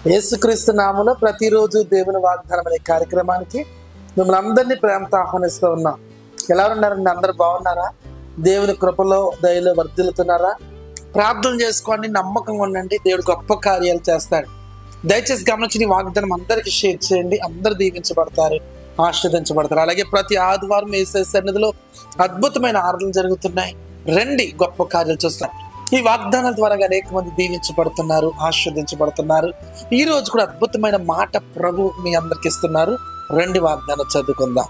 యేసుక్రీస్తు నామములో ప్రతిరోజు దేవుని వాగ్దానం అనే కార్యక్రమానికి మిమ్మల్ని అందరినీ ప్రేమతో ఆహ్వానిస్తూ ఉన్నాం. ఎలా ఉన్నారండి? అందరు బాగున్నారా? దేవుని కృపలో దయలో వర్ధిల్లుతున్నారా? ప్రార్థన చేసుకోండి, నమ్మకంగా ఉండండి. దేవుడు గొప్ప కార్యాలు చేస్తాడు. దయచేసి గమనించి వాగ్దానం అందరికీ షేర్ చేయండి. అందరు దీవించబడతారు, ఆశీర్వదించబడతారు. అలాగే ప్రతి ఆదివారం యేసయ్య సన్నిధిలో అద్భుతమైన ఆరాధనలు జరుగుతున్నాయి. రండి, గొప్ప కార్యాలు చూస్తాం. ఈ వాగ్దానాల ద్వారా అనేక మంది దీవించబడుతున్నారు, ఆశీర్వదించబడుతున్నారు. ఈ రోజు కూడా అద్భుతమైన మాట ప్రభు మీ అందరికి ఇస్తున్నారు. రండి, వాగ్దానం చదువుకుందాం.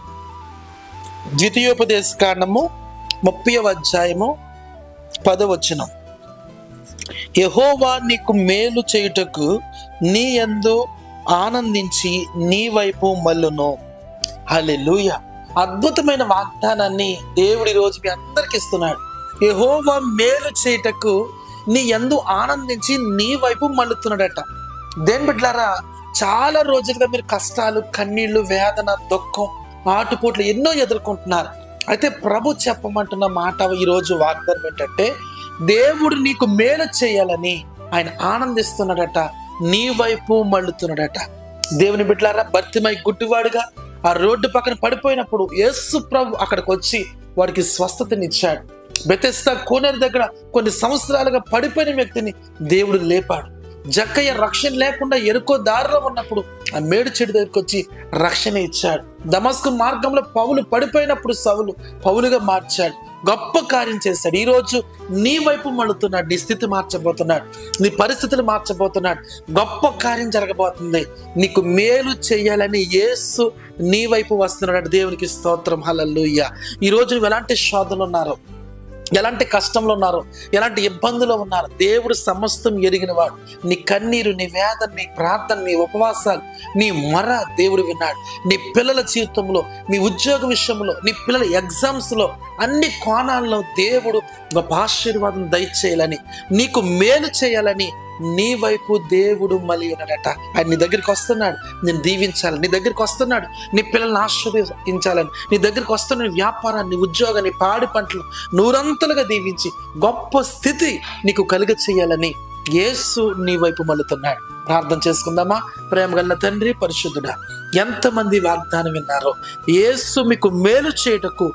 ద్వితీయోపదేశ కాండము 30వ అధ్యాయము 10వ వచనం. యెహోవా నీకు మేలు చేయుటకు నీ యందు ఆనందించి నీ వైపు మల్లును. హల్లెలూయా. అద్భుతమైన వాగ్దానాన్ని దేవుడి రోజు మీ అందరికి ఇస్తున్నాడు. యెహోవా మేలు చేయుటకు నీ యందు ఆనందించి నీ వైపు మల్లుతున్నాడట. దేని బిడ్డలారా, చాలా రోజులుగా మీరు కష్టాలు, కన్నీళ్లు, వేదన, దుఃఖం, ఆటుపోట్లు ఎన్నో ఎదుర్కొంటున్నారు. అయితే ప్రభు చెప్పమంటున్న మాట ఈరోజు వాగ్దానం ఏంటంటే, దేవుడు నీకు మేలు చేయాలని ఆయన ఆనందిస్తున్నాడట, నీ వైపు మళ్ళుతున్నాడట. దేవుని బిడ్డలారా, భర్తిమై గుడ్డివాడుగా ఆ రోడ్డు పక్కన పడిపోయినప్పుడు యేసు ప్రభు అక్కడికి వచ్చి వాడికి స్వస్థతనిచ్చాడు. బెతెస్దా కోనేరు దగ్గర కొన్ని సంవత్సరాలుగా పడిపోయిన వ్యక్తిని దేవుడు లేపాడు. జక్కయ్య రక్షణ లేకుండా ఎరుకో దారిలో ఉన్నప్పుడు ఆ మేడు చెడు దగ్గరికి వచ్చి రక్షణ ఇచ్చాడు. దమస్కు మార్గంలో పౌలు పడిపోయినప్పుడు సౌలు పౌలుగా మార్చాడు. గొప్ప కార్యం చేశాడు. ఈరోజు నీ వైపు మళ్ళుతున్నాడు. నీ స్థితి మార్చబోతున్నాడు, నీ పరిస్థితులు మార్చబోతున్నాడు. గొప్ప కార్యం జరగబోతుంది. నీకు మేలు చేయాలని యేసు నీ వైపు వస్తున్నాడు. దేవునికి స్తోత్రం. హల్లెలూయా. ఈరోజు నువ్వు ఎలాంటి శోధనలు ఉన్నారో, ఎలాంటి కష్టంలో ఉన్నారో, ఎలాంటి ఇబ్బందులు ఉన్నారు, దేవుడు సమస్తం ఎరిగినవాడు. నీ కన్నీరు, నీ వేదన, నీ ప్రార్థన, నీ ఉపవాసాలు, నీ మొర దేవుడు విన్నాడు. నీ పిల్లల జీవితంలో, నీ ఉద్యోగ విషయంలో, నీ పిల్లల ఎగ్జామ్స్లో, అన్ని కోణాల్లో దేవుడు గొప్ప ఆశీర్వాదం దయచేయాలని, నీకు మేలు చేయాలని నీ వైపు దేవుడు మళ్ళీ ఉన్నాడట. ఆయన నీ దగ్గరికి వస్తున్నాడు, నేను దీవించాలని. నీ దగ్గరికి వస్తున్నాడు, నీ పిల్లల్ని ఆశీర్వదించాలని. నీ దగ్గరికి వస్తున్న వ్యాపారాన్ని, ఉద్యోగాన్ని, పాడి పంటలు నూరంతలుగా దీవించి గొప్ప స్థితి నీకు కలుగ చేయాలని యేసు నీ వైపు మళ్ళుతున్నాడు. ప్రార్థన చేసుకుందామా? ప్రేమగల తండ్రి, పరిశుద్ధుడా, ఎంతమంది వాగ్దానం విన్నారో, యేసు మీకు మేలు చేయుటకు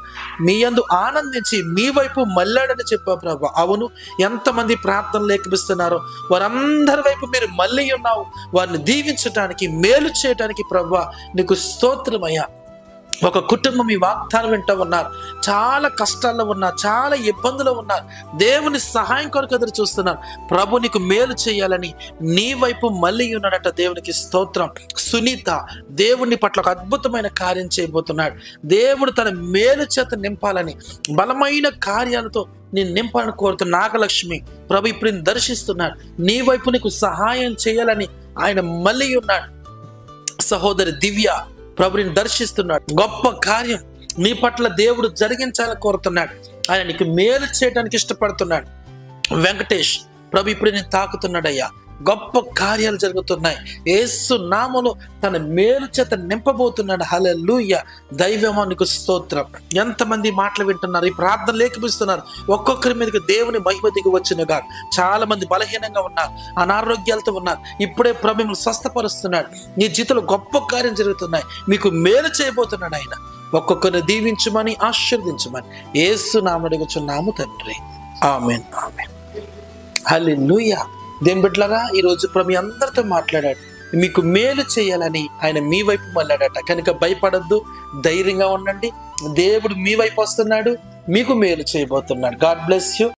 మీ యందు ఆనందించి మీ వైపు మళ్ళాడని చెప్పా ప్రభు. అవును, ఎంతమంది ప్రార్థనలు ఏకపిస్తున్నారో వారందరి వైపు మీరు మళ్ళీ ఉన్నావు. వారిని దీవించటానికి, మేలు చేయటానికి ప్రభు నీకు స్తోత్రమయ్యా. ఒక కుటుంబం ఈ వాగ్దానం వింటూ ఉన్నారు, చాలా కష్టాల్లో ఉన్నారు, చాలా ఇబ్బందులు ఉన్నారు, దేవుని సహాయం కొరకు ఎదురు చూస్తున్నారు. ప్రభు నీకు మేలు చేయాలని నీ వైపు మళ్ళీ ఉన్నాడట. దేవునికి స్తోత్రం. సునీత, దేవుని పట్ల ఒక అద్భుతమైన కార్యం చేయబోతున్నాడు. దేవుడు తన మేలు చేత నింపాలని, బలమైన కార్యాలతో నేను నింపాలని కోరుతున్న నాగలక్ష్మి ప్రభు ఇప్పుడు నేను దర్శిస్తున్నాడు. నీ వైపు నీకు సహాయం చేయాలని ఆయన మళ్ళీ ఉన్నాడు. సహోదరి దివ్య, ప్రభుని దర్శిస్తున్నాడు. గొప్ప కార్యం నీ పట్ల దేవుడు జరిగించాలని కోరుతున్నాడు. ఆయన నీకు మేలు చేయడానికి ఇష్టపడుతున్నాడు. వెంకటేష్, ప్రభు ఇప్పుడు నేను తాకుతున్నాడయ్యా. గొప్ప కార్యాలు జరుగుతున్నాయి. యేసు నామములో తన మేలు చేత నింపబోతున్నాడు. హల్లెలూయా. దైవమా నీకు స్తోత్రం. ఎంతమంది మాటలు వింటున్నారు, ఈ ప్రార్థన లేఖపిస్తున్నారు. ఒక్కొక్కరి మీదకి దేవుని మహిమ దిగి వచ్చినగా. చాలా మంది బలహీనంగా ఉన్నారు, అనారోగ్యాలతో ఉన్నారు. ఇప్పుడే ప్రభు మిమ్మల్ని స్వస్థపరుస్తున్నాడు. నీ జీవితంలో గొప్ప కార్యం జరుగుతున్నాయి. మీకు మేలు చేయబోతున్నాడు ఆయన. ఒక్కొక్కరిని దీవించమని, ఆశీర్వదించమని యేసు నామమున అడుగుచున్నాము తండ్రి. ఆమేన్, ఆమేన్. హల్లెలూయా. దేని బిడ్డలారా, ఈరోజు ప్రభు అందరితో మాట్లాడాడు. మీకు మేలు చేయాలని ఆయన మీ వైపు మళ్ళాడట. కనుక భయపడొద్దు, ధైర్యంగా ఉండండి. దేవుడు మీ వైపు వస్తున్నాడు, మీకు మేలు చేయబోతున్నాడు. God bless you.